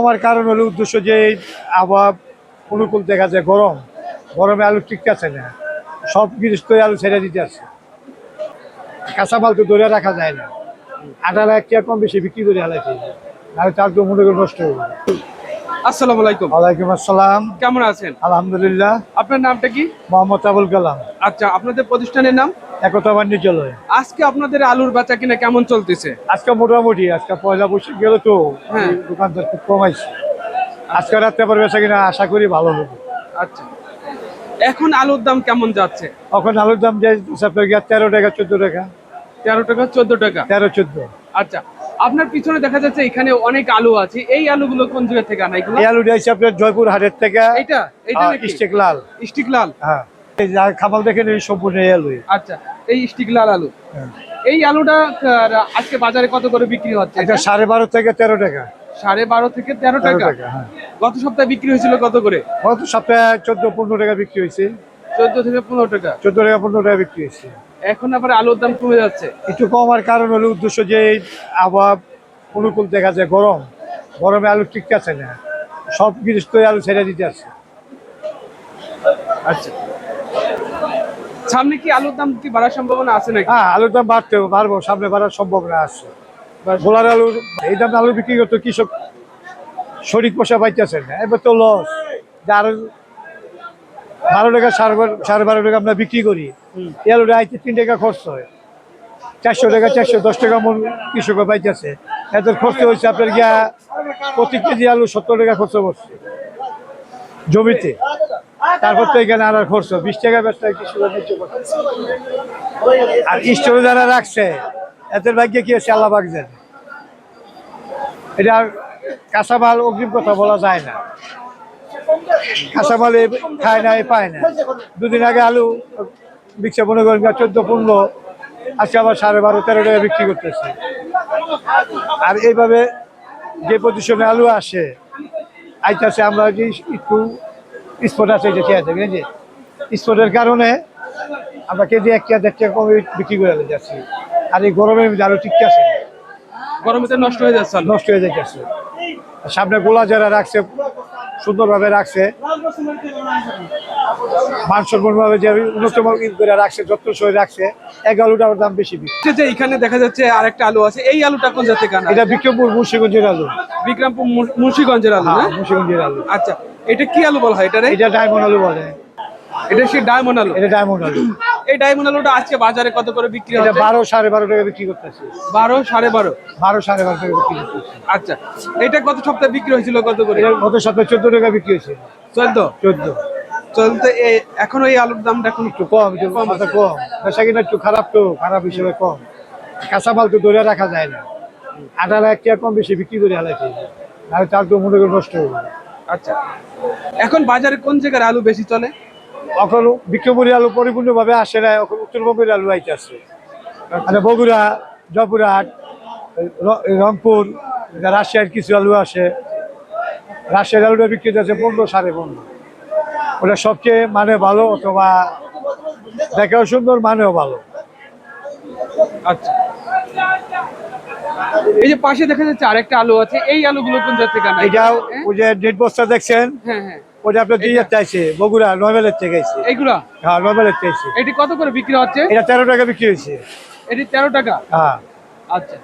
কমার কারণ হলো উদ্দেশ্য যে এই আবহাওয়া অনুকূল দেখা যায়, গরমে আলু টিকতেছে না, সব গৃহস্থ আলু ছেড়ে দিতে আছে, কাঁচামাল তো ধরে রাখা যায় না, 8,00,000 টাকা কম বেশি বিক্রি করে হালাইছে, নাহলে তার তো মনে করে নষ্ট হয়ে যাবে। আসসালামু আলাইকুম। ওয়ালাইকুম আসসালাম। কেমন আছেন? আলহামদুলিল্লাহ। আপনার নামটা কি? মোহাম্মদ আবুল কালাম। আচ্ছা, আপনাদের প্রতিষ্ঠানের নাম? একতা বাণিজ্যালয়। আজকে আপনাদের আলুর বেচা কিনা কেমন চলতেছে? আজকে মোটামুটি, আজকে পয়লা বৈশাখ গেল তো, হ্যাঁ। দোকানদার খুব কমাইছে। আজকে রাত্রে পর বেচা কিনা আশা করি ভালো হবে। আচ্ছা, এখন আলুর দাম কেমন যাচ্ছে? এখন আলুর দাম যে 13 টাকা 14 টাকা। 13 টাকা 14 টাকা। 13-14। আচ্ছা, আপনার পিছনে দেখা যাচ্ছে এখানে অনেক আলু আছে। এই আলুগুলো কোন জায়গা থেকে আনা এগুলো? এই আলুটা হচ্ছে আপনার জয়পুর হাটের থেকে। এটা এটা নাকি? ইস্টিকলাল। ইস্টিকলাল। হ্যাঁ, এই যা খাবার দেখেন এই সম্পূর্ণ এই আলু। আচ্ছা, এই ইস্টিকলাল আলু। এই আলুটা আজকে বাজারে কত করে বিক্রি হচ্ছে? এটা 12.5 থেকে 13 টাকা। 12.5 থেকে 13 টাকা। হ্যাঁ। গত সপ্তাহে বিক্রি হয়েছিল কত করে? গত সপ্তাহে 14-15 টাকা বিক্রি হয়েছে। 14 থেকে 15 টাকা। 14 টাকা 15 টাকা বিক্রি হয়েছে। এখন আবার আলুর দাম কমে যাচ্ছে। একটু কমার কারণ হলো উদ্দেশ্য যে এই আবহাওয়া অনুকূল দেখা যায়, গরমে আলু টিকতেছে না, সব গৃহস্থ আলু ছেড়ে দিতে আছে। আচ্ছা, সামনে কি আলুর দাম কি বাড়ার সম্ভাবনা আছে নাকি? হ্যাঁ, আলুর দাম বাড়বো, সামনে বাড়ার সম্ভাবনা আছে। গোলার আলুর এই দাম আলু বিক্রি করতো কৃষক সঠিক পয়সা পাইতেছে না, এবার তো লস। আর 12 টাকা 12.5 টাকা আমরা বিক্রি করি, এই আলুটা আইতে 3 টাকা খরচ হয়, 400 টাকা 410 টাকা মন কৃষক পাইতেছে। এদের খরচ হয়েছে আপনার গিয়া প্রতি কেজি আলু 70 টাকা খরচ করছে জমিতে, তারপর তো এখানে আর খরচ 20 টাকা ব্যবসা কৃষক নিচ্ছে। আর স্টোরে যারা রাখছে এদের ভাগ্যে কি আছে আল্লাহ পাক জানে। এটা কাঁচামাল অগ্রিম কথা বলা যায় না, কাঁচামাল খায় না, পায় না। দুদিন আগে আলু বিক্রি মনে করেন 14-15, আজকে আবার 12.5-13 টাকা বিক্রি করতেছে। আর এইভাবে যে পজিশনে আলু আসে আইতাছে, আমরা যে একটু স্পট আছে যে খেয়ে থাকি, যে স্পটের কারণে আমরা কেজি 1 টাকা 1.5 টাকা কমে বিক্রি করে যাচ্ছি। আর এই গরমে আলু টিকতে আছে, গরমে তো নষ্ট হয়ে যাচ্ছে আলু। নষ্ট হয়ে যাচ্ছে। সামনে গোলা যারা রাখছে সুন্দরভাবে রাখছে, মানসম্পন্নভাবে যে উন্নত করে রাখছে, যত্ন সহ রাখছে, এক আলুটার দাম বেশি বিক্রি। যে এখানে দেখা যাচ্ছে আরেকটা আলু আছে, এই আলুটা কোন জায়গা থেকে আনা? এটা বিক্রমপুর মুন্সিগঞ্জের আলু। বিক্রমপুর মুন্সিগঞ্জের আলু না? মুন্সিগঞ্জের আলু। আচ্ছা, এটা কি আলু বলা হয় এটা? এটা ডায়মন্ড আলু বলে। এটা সেই ডায়মন্ড আলু। এটা ডায়মন্ড আলু। এই ডায়মন্ড আলুটা আজকে বাজারে কত করে বিক্রি এটা হচ্ছে? 12-12.5 টাকা বিক্রি করতেছে। 12 12.5। 12-12.5 টাকা বিক্রি করতেছে। আচ্ছা, এটা গত সপ্তাহে বিক্রি হয়েছিল কত করে? এটা গত সপ্তাহে 14 টাকা বিক্রি হয়েছে। 14 চলতে এখন এই আলুর দামটা এখন একটু কম, কম। বেচা কিনা একটু খারাপ, তো খারাপ হিসেবে কম, কাঁচামাল তো ধরে রাখা যায় না, 8,00,000 টাকা কম বেশি বিক্রি করে হালাইছে, নাহলে তার তো মনে করে নষ্ট হয়ে যাবে। আচ্ছা, এখন বাজারে কোন জায়গার আলু বেশি চলে? এখন বিক্রমপুরের আলু পরিপূর্ণভাবে আসে না, এখন উত্তরবঙ্গের আলু আইতে আসছে। মানে বগুড়া, জয়পুরহাট, রংপুর, রাজশাহীর কিছু আলু আসে। রাজশাহীর আলুটা বিক্রি হচ্ছে 15-15.5। ওটা সবচেয়ে মানে ভালো, অথবা দেখাও সুন্দর, মানেও ভালো। আচ্ছা, এই যে পাশে দেখা যাচ্ছে আরেকটা আলু আছে, এই আলুগুলো কোন জায়গা থেকে আনা? এটাও ওই যে ডেড বস্তা দেখছেন, হ্যাঁ হ্যাঁ, ওটা আপনার দিয়ে চাইছে বগুড়া নয়মেলের থেকে আইছে। এইগুলা? হ্যাঁ, নয়মেলের চাইছে। এটি কত করে বিক্রি হচ্ছে? এটা 13 টাকা বিক্রি হয়েছে। এটি 13 টাকা। হ্যাঁ। আচ্ছা,